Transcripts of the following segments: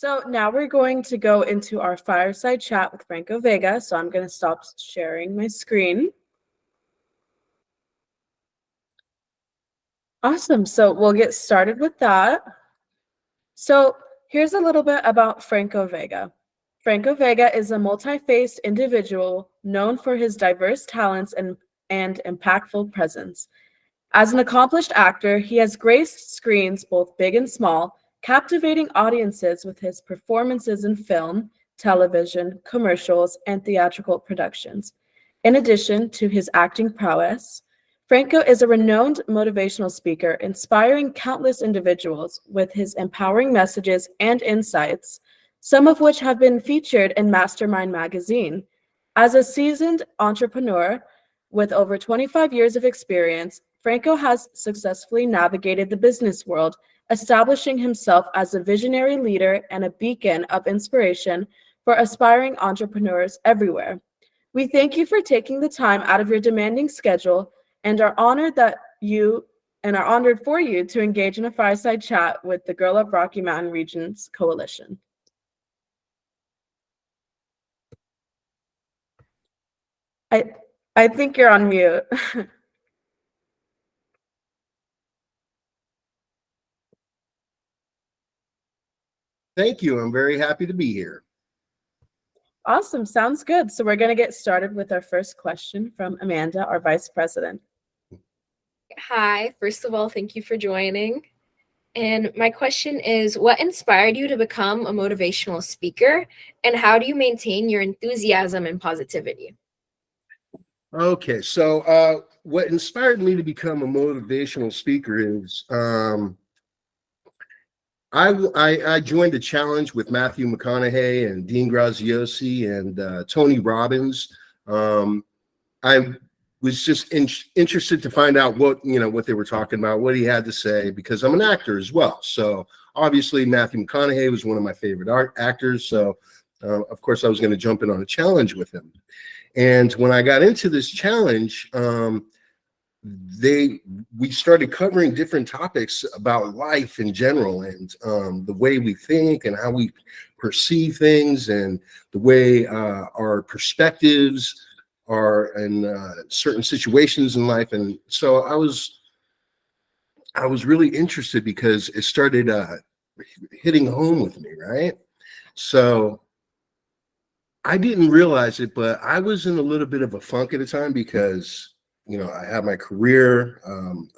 So now we're going to go into our fireside chat with Franco Vega. So I'm going to stop sharing my screen. Awesome. So we'll get started with that. So here's a little bit about Franco Vega. Franco Vega is a multi-faced individual known for his diverse talents and impactful presence. As an accomplished actor, he has graced screens both big and small, captivating audiences with his performances in film, television, commercials, and theatrical productions. In addition to his acting prowess, Franco is a renowned motivational speaker, inspiring countless individuals with his empowering messages and insights, some of which have been featured in Mastermind magazine. As a seasoned entrepreneur with over 25 years of experience, Franco has successfully navigated the business world, establishing himself as a visionary leader and a beacon of inspiration for aspiring entrepreneurs everywhere. We thank you for taking the time out of your demanding schedule and are honored for you to engage in a fireside chat with the Girl Up Rocky Mountain Regions Coalition. I think you're on mute. Thank you. I'm very happy to be here. Awesome. Sounds good. So we're going to get started with our first question from Amanda, our Vice President. Hi. First of all, thank you for joining. And my question is, what inspired you to become a motivational speaker, and how do you maintain your enthusiasm and positivity? Okay, so what inspired me to become a motivational speaker is I joined a challenge with Matthew McConaughey and Dean Graziosi and Tony Robbins. I was just interested to find out what they were talking about, what he had to say, because I'm an actor as well. So obviously Matthew McConaughey was one of my favorite actors. So of course I was going to jump in on a challenge with him. And when I got into this challenge, we started covering different topics about life in general, and the way we think and how we perceive things, and the way our perspectives are in certain situations in life. And so I was really interested because it started hitting home with me, right? So I didn't realize it, but I was in a little bit of a funk at the time because I had my career.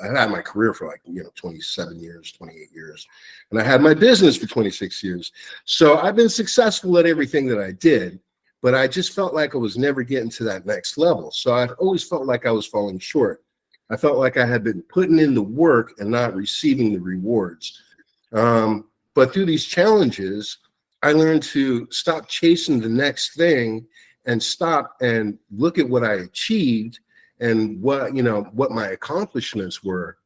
I had my career for 27 years, 28 years, and I had my business for 26 years. So I've been successful at everything that I did, but I just felt like I was never getting to that next level. So I've always felt like I was falling short. I felt like I had been putting in the work and not receiving the rewards. But through these challenges, I learned to stop chasing the next thing and stop and look at what I achieved and what my accomplishments were,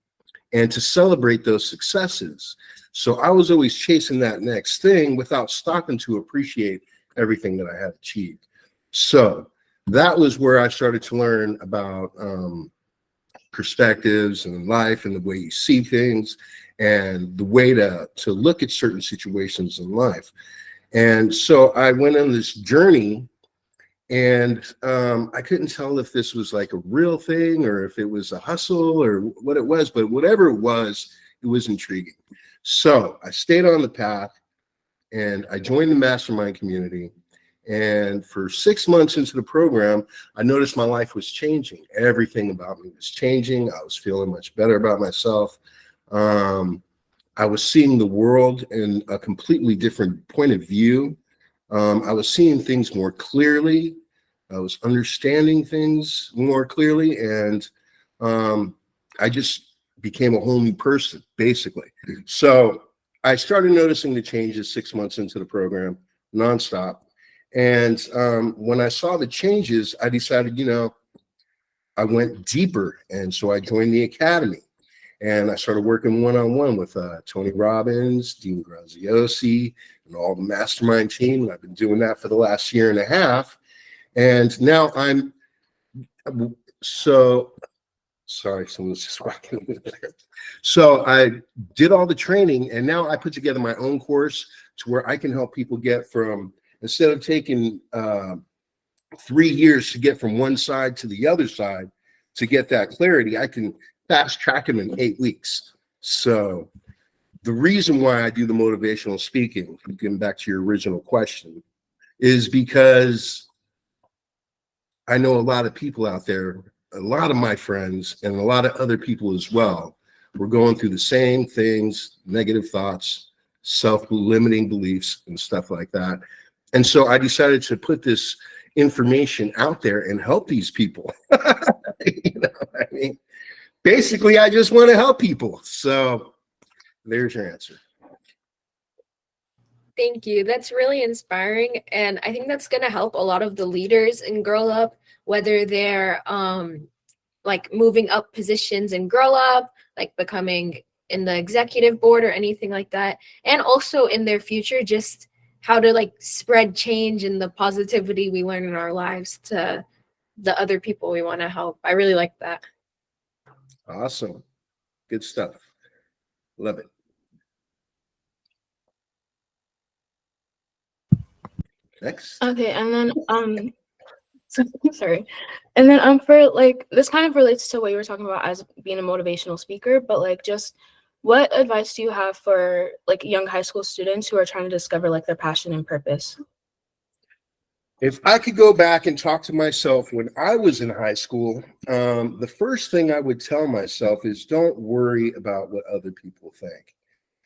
and to celebrate those successes. So I was always chasing that next thing without stopping to appreciate everything that I had achieved. So that was where I started to learn about perspectives and life and the way you see things and the way to look at certain situations in life. And so I went on this journey, and I couldn't tell if this was like a real thing or if it was a hustle or what it was, but whatever it was intriguing. So I stayed on the path and I joined the mastermind community. And for 6 months into the program, I noticed my life was changing. Everything about me was changing. I was feeling much better about myself. I was seeing the world in a completely different point of view. I was seeing things more clearly. I was understanding things more clearly. And I just became a whole new person, basically. So I started noticing the changes 6 months into the program, nonstop. And when I saw the changes, I decided, I went deeper. And so I joined the academy. And I started working one-on-one with Tony Robbins, Dean Graziosi, and all the mastermind team. And I've been doing that for the last year and a half. And now Sorry, someone's just walking over there. So I did all the training, and now I put together my own course to where I can help people get from, instead of taking 3 years to get from one side to the other side to get that clarity, I can fast track them in 8 weeks. So the reason why I do the motivational speaking, getting back to your original question, is because I know a lot of people out there, a lot of my friends and a lot of other people as well, were going through the same things, negative thoughts, self-limiting beliefs and stuff like that. And so I decided to put this information out there and help these people. You know what I mean? Basically, I just want to help people. So there's your answer. Thank you. That's really inspiring. And I think that's going to help a lot of the leaders in Girl Up, whether they're like moving up positions in Girl Up, like becoming in the executive board or anything like that. And also in their future, just how to like spread change and the positivity we learn in our lives to the other people we want to help. I really like that. Awesome. Good stuff. Love it. Next. Okay, and then sorry. And then for like this kind of relates to what you were talking about as being a motivational speaker, but like just what advice do you have for like young high school students who are trying to discover like their passion and purpose? If I could go back and talk to myself when I was in high school, the first thing I would tell myself is don't worry about what other people think.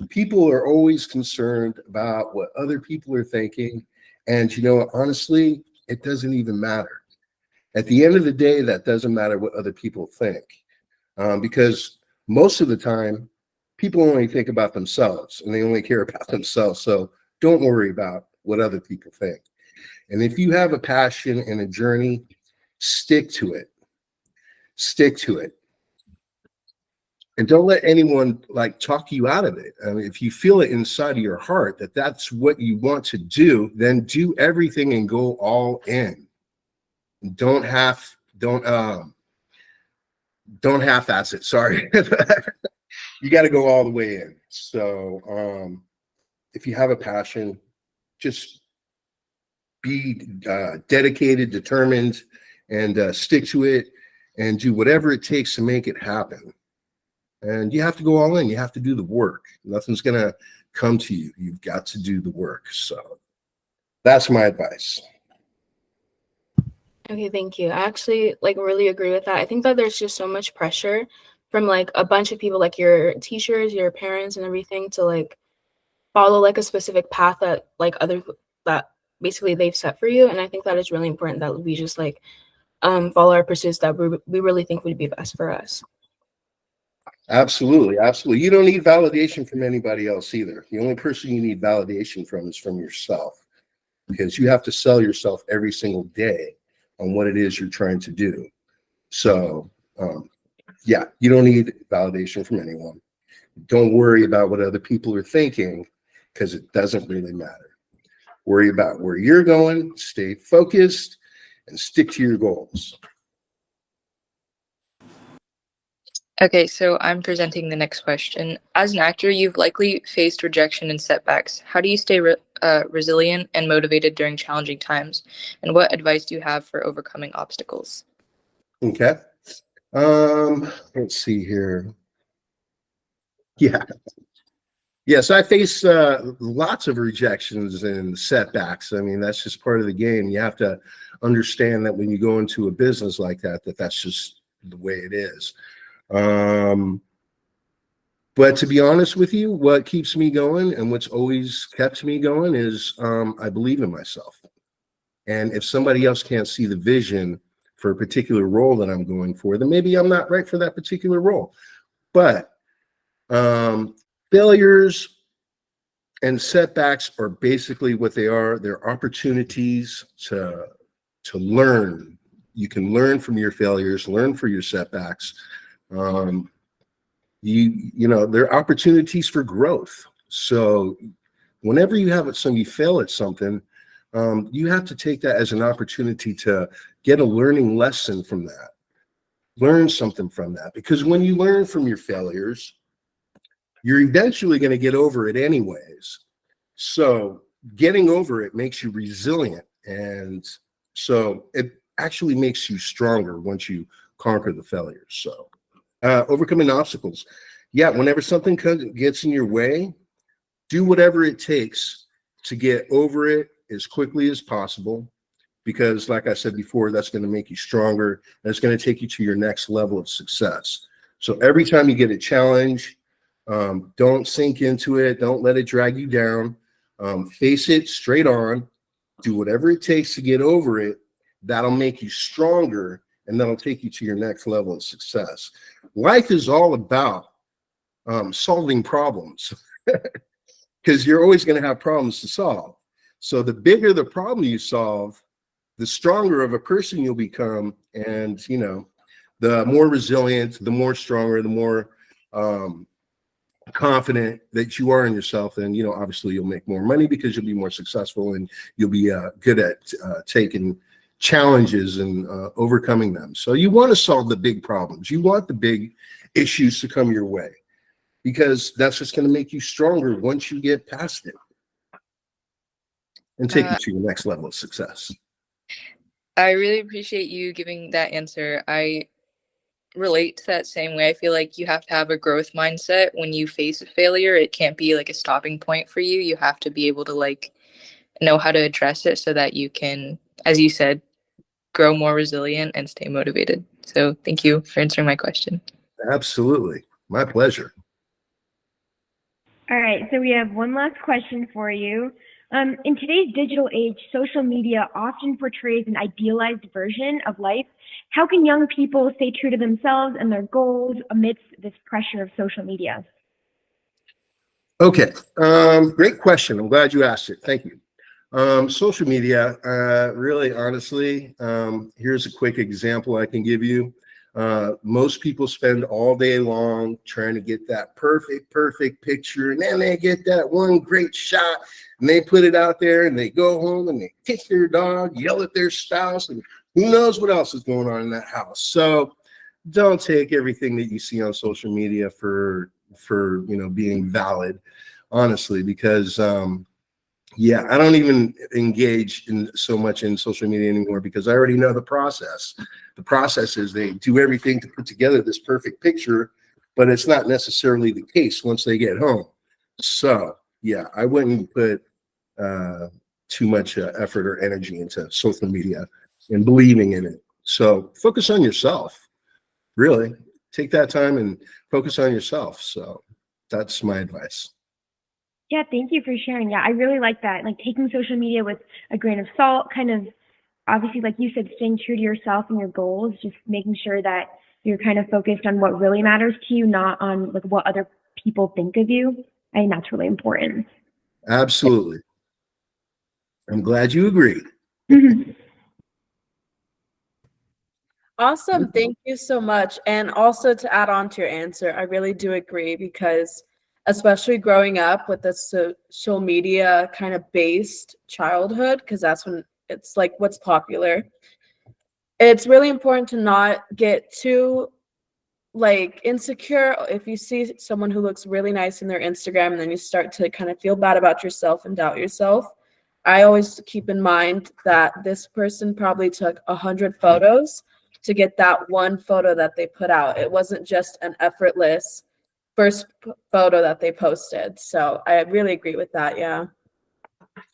People are always concerned about what other people are thinking. And, you know, honestly, it doesn't even matter. At the end of the day, that doesn't matter what other people think, because most of the time, people only think about themselves and they only care about themselves. So don't worry about what other people think. And if you have a passion and a journey, stick to it. Stick to it. And don't let anyone like talk you out of it. I mean, if you feel it inside of your heart that that's what you want to do, then do everything and go all in. Don't half-ass it. Sorry. You got to go all the way in. So if you have a passion, just be dedicated, determined, and stick to it and do whatever it takes to make it happen. And you have to go all in. You have to do the work. Nothing's going to come to you. You've got to do the work. So that's my advice. Okay, thank you. I actually like really agree with that. I think that there's just so much pressure from like a bunch of people, like your teachers, your parents and everything, to like follow like a specific path that like that basically they've set for you. And I think that it's really important that we just like follow our pursuits that we really think would be best for us. Absolutely. Absolutely. You don't need validation from anybody else either. The only person you need validation from is from yourself, because you have to sell yourself every single day on what it is you're trying to do. So, yeah, you don't need validation from anyone. Don't worry about what other people are thinking, because it doesn't really matter. Worry about where you're going, stay focused, and stick to your goals. Okay, so I'm presenting the next question. As an actor, you've likely faced rejection and setbacks. How do you stay resilient and motivated during challenging times? And what advice do you have for overcoming obstacles? Okay. Let's see here. Yeah. Yes, I face lots of rejections and setbacks. I mean, that's just part of the game. You have to understand that when you go into a business like that, that's just the way it is. But to be honest with you, what keeps me going and what's always kept me going is I believe in myself. And if somebody else can't see the vision for a particular role that I'm going for, then maybe I'm not right for that particular role. But failures and setbacks are basically what they are. They're opportunities to learn. You can learn from your failures, learn from your setbacks. You know, they're opportunities for growth. So whenever you fail at something, you have to take that as an opportunity to get a learning lesson from that. learn something from that, because when you learn from your failures, you're eventually going to get over it anyways. So getting over it makes you resilient. And so it actually makes you stronger once you conquer the failures. So overcoming obstacles. Yeah, whenever something gets in your way, do whatever it takes to get over it as quickly as possible. Because like I said before, that's going to make you stronger, and it's going to take you to your next level of success. So every time you get a challenge, don't sink into it. Don't let it drag you down. Face it straight on. Do whatever it takes to get over it. That'll make you stronger, and that'll take you to your next level of success. Life is all about solving problems, because you're always going to have problems to solve. So the bigger the problem you solve, the stronger of a person you'll become. And, you know, the more resilient, the more stronger, the more confident that you are in yourself. And, you know, obviously you'll make more money because you'll be more successful, and you'll be good at taking challenges and overcoming them. So you want to solve the big problems. You want the big issues to come your way, because that's just going to make you stronger once you get past it and take you to your next level of success. I really appreciate you giving that answer. I relate to that same way. I feel like you have to have a growth mindset when you face a failure. It can't be like a stopping point for you. You have to be able to like know how to address it so that you can, as you said, grow more resilient and stay motivated. So thank you for answering my question. Absolutely. My pleasure. All right, so we have one last question for you. In today's digital age, social media often portrays an idealized version of life. How can young people stay true to themselves and their goals amidst this pressure of social media? Okay, great question. I'm glad you asked it. Thank you. Social media, really, honestly, here's a quick example I can give you. Most people spend all day long trying to get that perfect picture, and then they get that one great shot, and they put it out there, and they go home and they kick their dog, yell at their spouse, and who knows what else is going on in that house. So don't take everything that you see on social media for you know, being valid, honestly, because yeah, I don't even engage in so much in social media anymore, because I already know the process. The process is they do everything to put together this perfect picture, but it's not necessarily the case once they get home. So yeah, I wouldn't put too much effort or energy into social media and believing in it. So focus on yourself. Really, take that time and focus on yourself. So that's my advice. Yeah, thank you for sharing. Yeah, I really like that. Like taking social media with a grain of salt, kind of obviously, like you said, staying true to yourself and your goals, just making sure that you're kind of focused on what really matters to you, not on like what other people think of you. I think that's really important. Absolutely. I'm glad you agree. Awesome. Thank you so much. And also to add on to your answer, I really do agree, because especially growing up with the social media kind of based childhood, because that's when it's like what's popular. It's really important to not get too like insecure if you see someone who looks really nice in their Instagram and then you start to kind of feel bad about yourself and doubt yourself. I always keep in mind that this person probably took 100 photos to get that one photo that they put out. It wasn't just an effortless first photo that they posted. So I really agree with that. Yeah.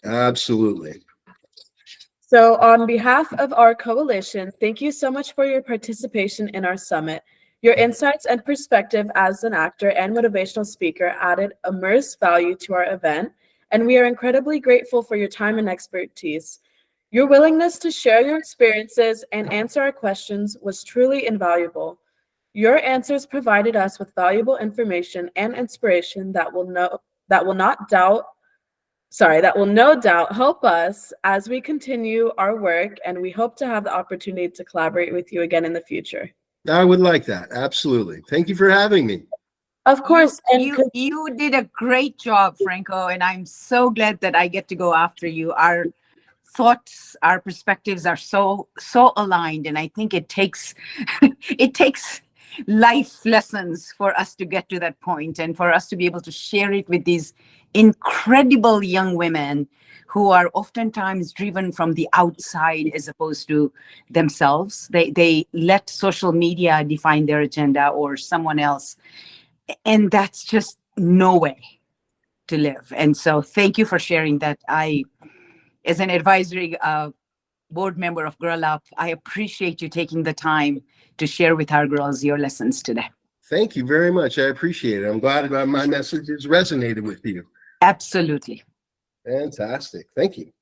Absolutely. So on behalf of our coalition, thank you so much for your participation in our summit. Your insights and perspective as an actor and motivational speaker added immense value to our event, and we are incredibly grateful for your time and expertise. Your willingness to share your experiences and answer our questions was truly invaluable. Your answers provided us with valuable information and inspiration that will no doubt help us as we continue our work, and we hope to have the opportunity to collaborate with you again in the future. I would like that. Absolutely. Thank you for having me. Of course. You did a great job, Franco, and I'm so glad that I get to go after you. Our thoughts, our perspectives are so aligned, and I think it takes it takes life lessons for us to get to that point, and for us to be able to share it with these incredible young women who are oftentimes driven from the outside as opposed to themselves. They let social media define their agenda or someone else, and that's just no way to live. And so thank you for sharing that. I, as an advisory board member of Girl Up, I appreciate you taking the time to share with our girls your lessons today. Thank you very much. I appreciate it. I'm glad my message has resonated with you. Absolutely. Fantastic. Thank you.